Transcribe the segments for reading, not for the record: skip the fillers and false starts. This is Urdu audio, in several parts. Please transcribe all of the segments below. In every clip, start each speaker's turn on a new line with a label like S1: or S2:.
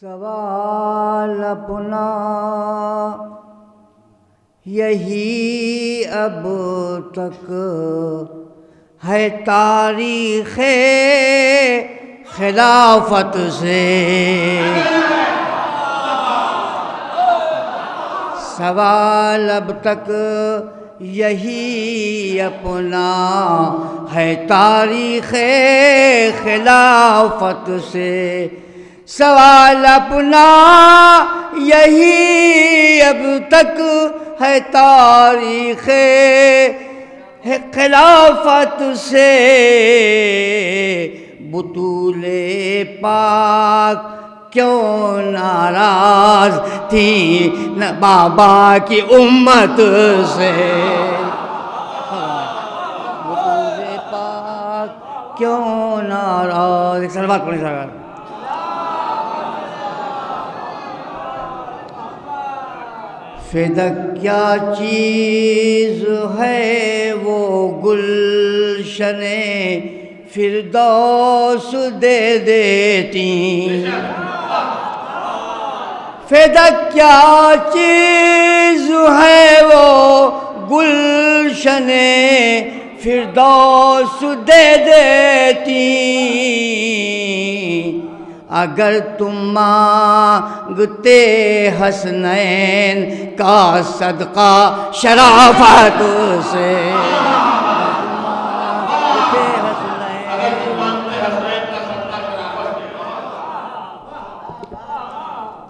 S1: سوال اپنا یہی اب تک ہے تاریخ خلافت سے، سوال اب تک یہی اپنا ہے تاریخ خلافت سے، سوال اپنا یہی اب تک ہے تاریخ خلافت سے، بطول پاک کیوں ناراض تھی بابا کی امت سے، بطول پاک کیوں ناراض، ایک سلوات پڑھیں سرکار۔ فدق کیا چیز ہے وہ گلشن فردوس دے دیتی، فدق کیا چیز ہے وہ گلشن فردوس دے دیتی، اگر تم مانگتے حسنین کا صدقہ شرافت سے،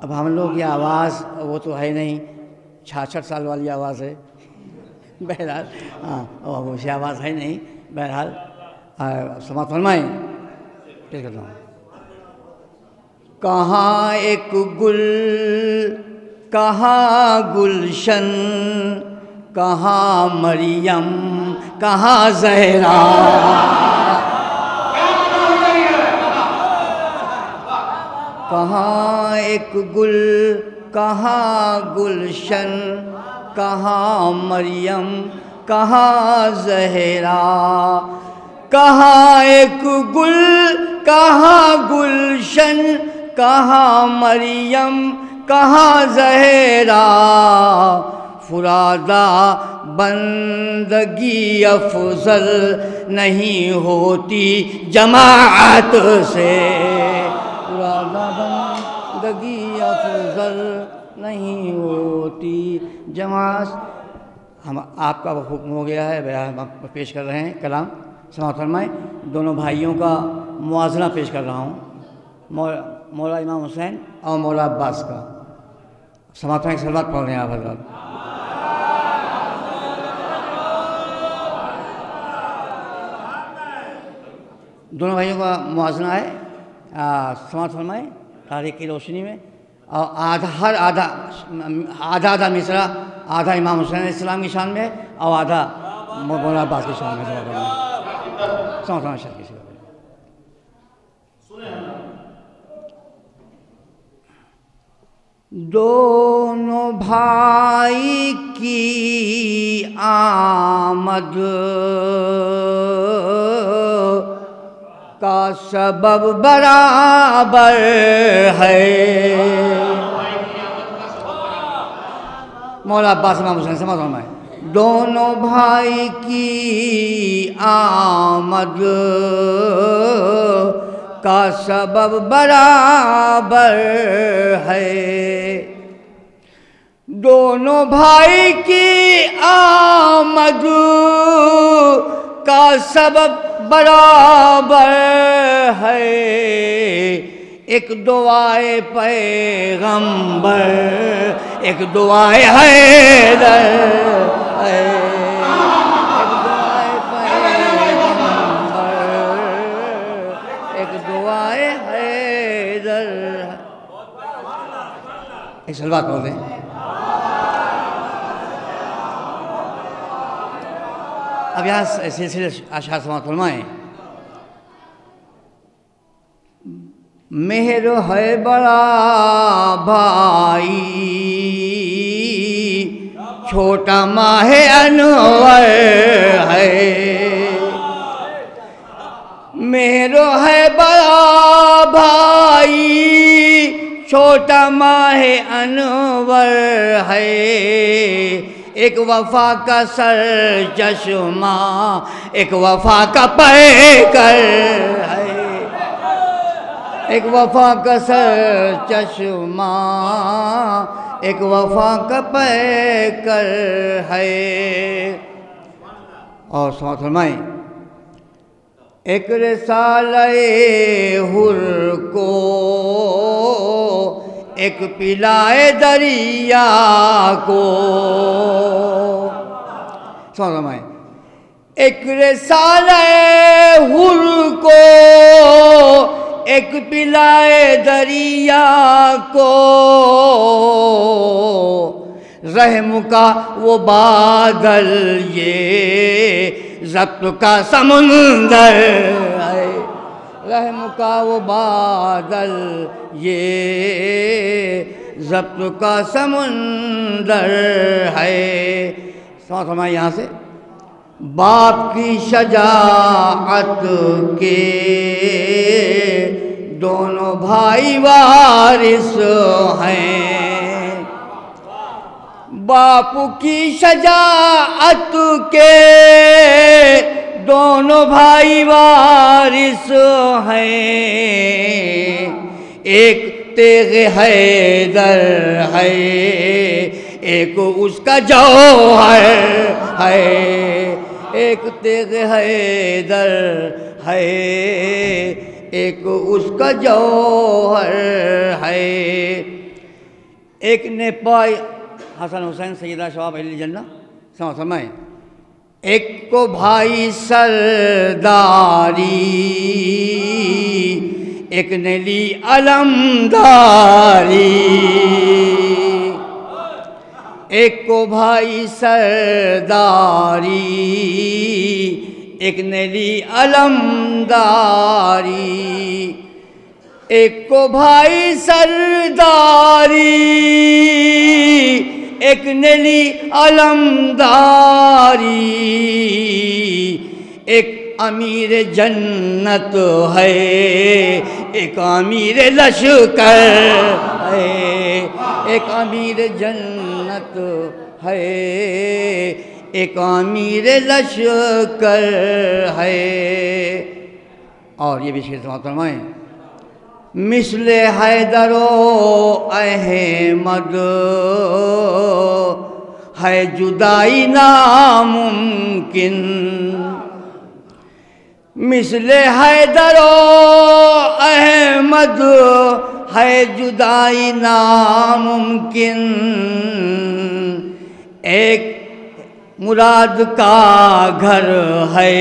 S1: اب ہم لوگ یہ آواز وہ تو ہے نہیں، 66 سال والی آواز ہے، بہرحال ہاں وہ آواز ہے نہیں، بہرحال سماعت فرمائیں، پیش کرتا ہوں۔ کہاں ایک گل کہاں گلشن، کہاں مریم کہاں زہرا، کہاں ایک گل کہاں گلشن، کہاں مریم کہاں زہرا، کہاں ایک گل کہاں گلشن، کہاں مریم کہاں زہرا، فرادہ بندگی افضل نہیں ہوتی جماعت سے، فرادہ بندگی افضل نہیں ہوتی جماعت۔ ہم آپ کا حکم ہو گیا ہے، ہم پیش کر رہے ہیں کلام، سماعت فرمائیں۔ دونوں بھائیوں کا موازنہ پیش کر رہا ہوں، مولا امام حسین اور مولا عباس کا، سماعت فرمائیں، سلوات پڑھ رہے ہیں آپ حضرات۔ دونوں بھائیوں کا موازنہ ہے، سماعت فرمائیں تاریخ کی روشنی میں، اور ہر آدھا مصرع آدھا امام حسین علیہ السلام کی شان میں اور آدھا مولا عباس کی شان میں، سماعت فرمائیں شرح کی شان میں۔ دونوں بھائی کی آمد کا سبب برابر ہے، مولا عباس امام حسین، سماعت فرمائیں۔ دونوں بھائی کی آمد کا سبب برابر ہے، دونوں بھائی کی آمد کا سبب برابر ہے، ایک دعائے پیغمبر ایک دعائے حیدر ہے، ایک دعائے پیغمبر ایک دعائے حیدر ہے۔ ایک سلوات پڑھ دیں۔ اب یہاں سلسلے اشعار سماعت فرمائیں۔ مہر ہے بڑا بھائی چھوٹا ماہ انور ہے، مہر ہے بڑا بھائی چھوٹا ماہ انور ہے، ایک وفا کا سر چشمہ، ایک وفا کا پیکر ہے، ایک وفا کا سر چشمہ، ایک وفا کا پیکر ہے۔ اور سماعت فرمائیں، ایک رسالہ حر کو ایک پلائے دریا کو، سماعت فرمائیں، ایک رسالہ حر کو ایک پلائے دریا کو، رحم کا وہ بادل یہ ضبط کا سمندر ہے، رحم کا وہ بادل یہ ضبط کا سمندر ہے۔ سماعت فرمائیں یہاں سے، باپ کی شجاعت کے دونوں بھائی وارث ہیں، باپ کی شجاعت کے دونوں بھائی وارث ہیں، ایک تیغ حیدر ہے، ایک اس کا جوہر ہے، ایک تیغ حیدر ہے، ایک اس کا جوہر ہے۔ ایک نے پائی حسن حسین سیدہ شباب اہل جنہ، سماعت فرمائیں، ایک کو بھائی سرداری، ایک نے لی علمداری، ایک کو بھائی سرداری، ایک نے لی علمداری، ایک کو بھائی سرداری، ایک نے لی علمداری، ایک امیر جنت ہے، ایک امیر لشکر ہے، ایک امیر جنت ہے، ایک امیر لشکر ہے۔ اور یہ بھی شعر سماعت فرمائیں، مثل حیدر و احمد ہے جدائی ناممکن، مثل حیدر و احمد ہے جدائی ناممکن، ایک مراد کا گھر ہے،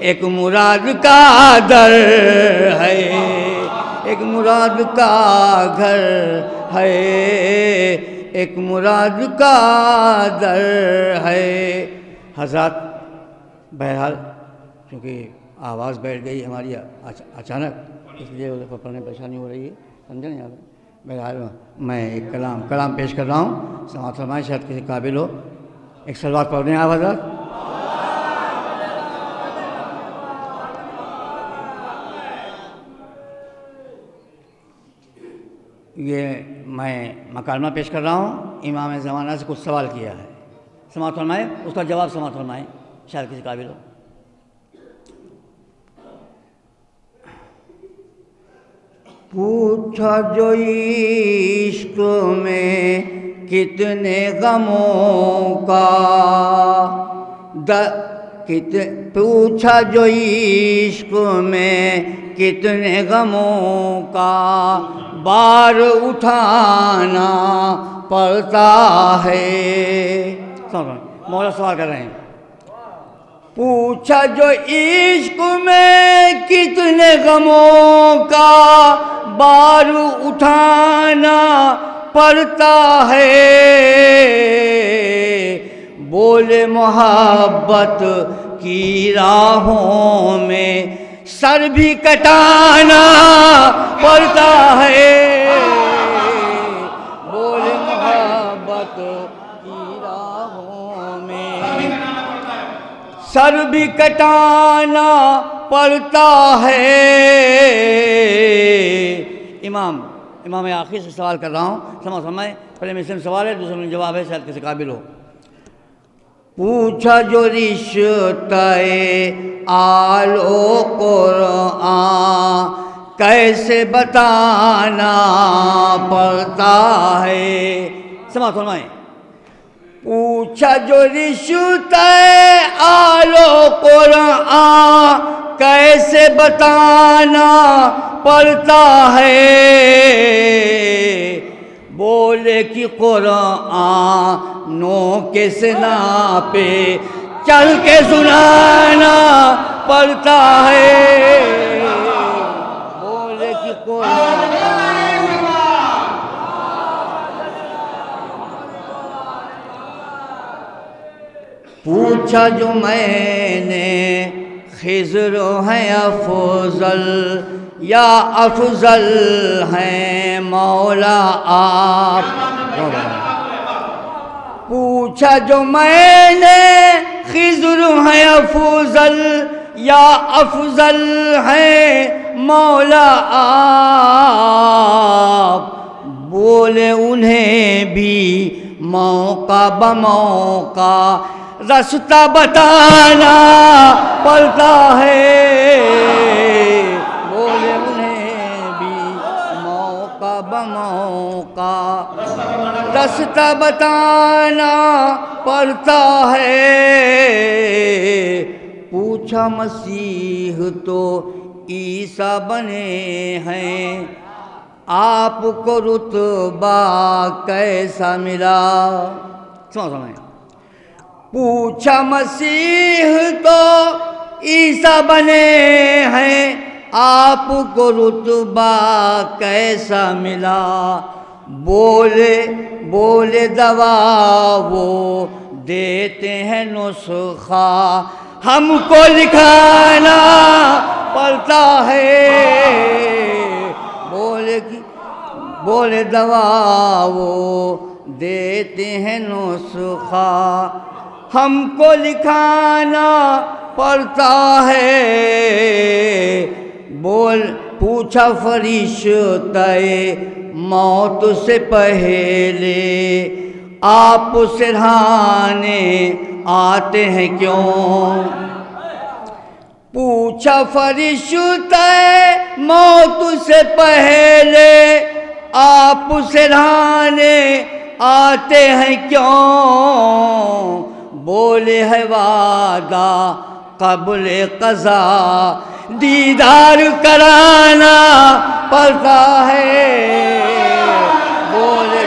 S1: ایک مراد کا در ہے، ایک مراد کا گھر ہے، ایک مراد کا در ہے۔ حضرات بہرحال کیونکہ آواز بیٹھ گئی ہماری اچانک، اس لیے پڑھنے میں پریشانی ہو رہی ہے، سمجھا نہیں آپ؟ بہرحال میں ایک کلام پیش کر رہا ہوں، سماعت فرمائیں، شاید کسی قابل ہو۔ ایک صلوات پڑھ دیں آپ حضرات۔ یہ میں مکالمہ پیش کر رہا ہوں، امام زمانہ سے کچھ سوال کیا ہے، سماعت فرمائیں، اس کا جواب سماعت فرمائیں، شاید کسی قابل ہو۔ پوچھا جو عشق میں کتنے غموں کا پوچھا جو عشق میں کتنے غموں کا بار اٹھانا پڑتا ہے۔ مولا سوال کر رہے ہیں، پوچھا جو عشق میں کتنے غموں کا بار اٹھانا پڑتا ہے، بولے محبت کی راہوں میں سر بھی کٹانا پڑتا ہے، بولے محبت کی راہوں میں سر بھی کٹانا پڑتا ہے۔ امام امام آخر سے سوال کر رہا ہوں، سمجھیں، پہلے میں سے سوال ہے، دوسرے میں جواب ہے، شاید کسی قابل ہو۔ پوچھا جو رشتہ آل و قرآن کیسے بتانا پڑتا ہے، فرمائیں۔ پوچھا جو رشتہ آل و قرآن کیسے بتانا پڑتا ہے، بولے کہ قرآنوں کے سنا پہ چل کے سنانا پڑتا ہے، بولے کہ قرآن۔ پوچھا جو میں نے خضر ہیں افضل یا افضل ہیں مولا آپ، پوچھا جو میں نے خضر ہیں افضل یا افضل ہیں مولا آپ، بولے انہیں بھی موقع بموقع رستہ بتانا پڑتا ہے، بولے انہیں بھی موقع بموقع رستہ بتانا پڑتا ہے۔ پوچھا مسیح تو عیسیٰ بنے ہیں، آپ کو رتبہ کیسا ملا، سمجھیں۔ پوچھا مسیح تو عیسیٰ بنے ہیں، آپ کو رتبہ کیسا ملا، بولے دوا وہ دیتے ہیں نسخہ ہم کو لکھانا پڑتا ہے، بولے دوا وہ دیتے ہیں نسخہ ہم کو لکھانا پڑتا ہے، پوچھا فرشتہ موت سے پہلے آپ سرہانے آتے ہیں کیوں، پوچھا فرشتہ موت سے پہلے آپ سرہانے آتے ہیں کیوں، بولے ہے وعدہ قبل قضا دیدار کرانا پڑتا ہے، بولے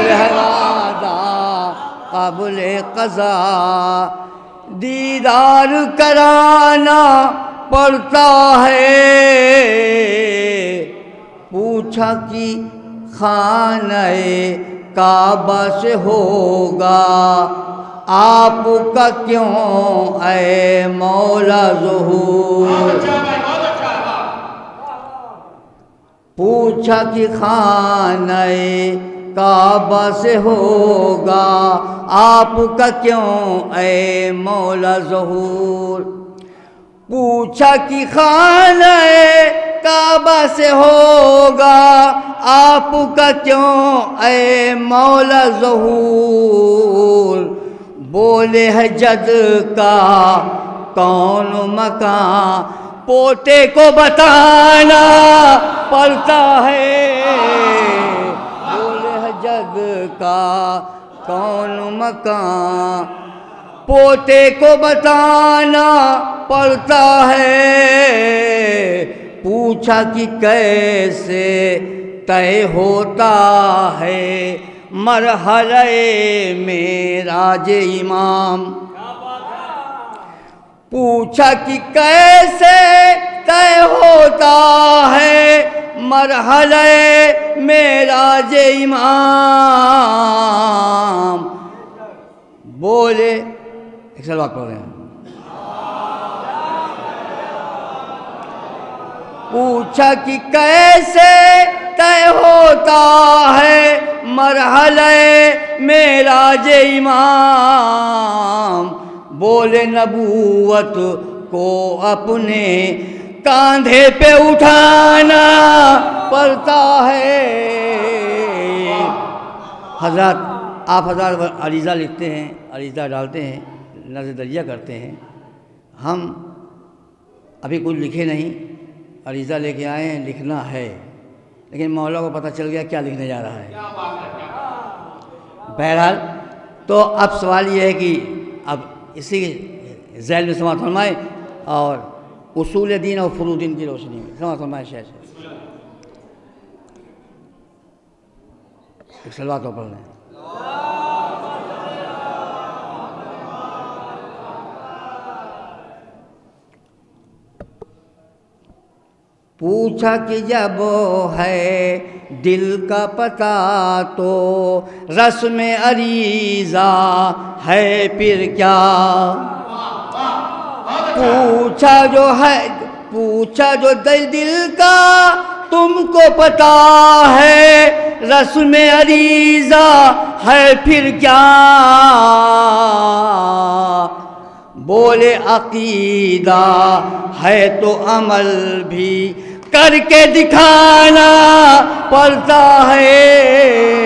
S1: ہے وعدہ قبل قضا دیدار کرانا پڑتا ہے۔ پوچھا کہ خانہ کعبہ سے ہوگا آپ کا کیوں اے مولا ظہور، پوچھا کہ خانہ کعبہ سے ہوگا آپ کا کیوں اے مولا ظہور، پوچھا کہ خانہ کعبہ سے ہوگا آپ کا کیوں اے مولا ظہور، بولے ہے جد کا کون مکان پوتے کو بتانا پڑتا ہے، بولے ہے جد کا کون مکان پوتے کو بتانا پڑتا ہے۔ پوچھا کہ کیسے طے ہوتا ہے مرحلہ معراج امام، پوچھا کہ کیسے طے ہوتا ہے مرحلہ معراج امام، بولے ایک سال بات پڑھ رہے ہیں، پوچھا کہ کیسے طے ہوتا ہے مرحلہ معراج امام، بولے نبوت کو اپنے کاندھے پہ اٹھانا پڑتا ہے۔ حضرات آپ حضرات عریضہ لکھتے ہیں، عریضہ ڈالتے ہیں، نظر دریا کرتے ہیں، ہم ابھی کچھ لکھے نہیں، عریضہ لے کے آئے ہیں، لکھنا ہے، لیکن مولا کو پتہ چل گیا کیا لکھنے جا رہا ہے۔ بہرحال تو اب سوال یہ ہے کہ اب اسی ذیل میں سماعت فرمائے اور اصول دین اور فروع دین کی روشنی میں سماعت فرمائے۔ شیخ ایک صلوات پڑھ لیں۔ پوچھا کہ جب ہے دل کا پتہ تو رسم عریضہ ہے پھر کیا؟ پوچھا جو دل کا تم کو پتہ ہے رسم عریضہ ہے پھر کیا؟ بولے عقیدہ ہے تو عمل بھی کر کے دکھانا پڑتا ہے۔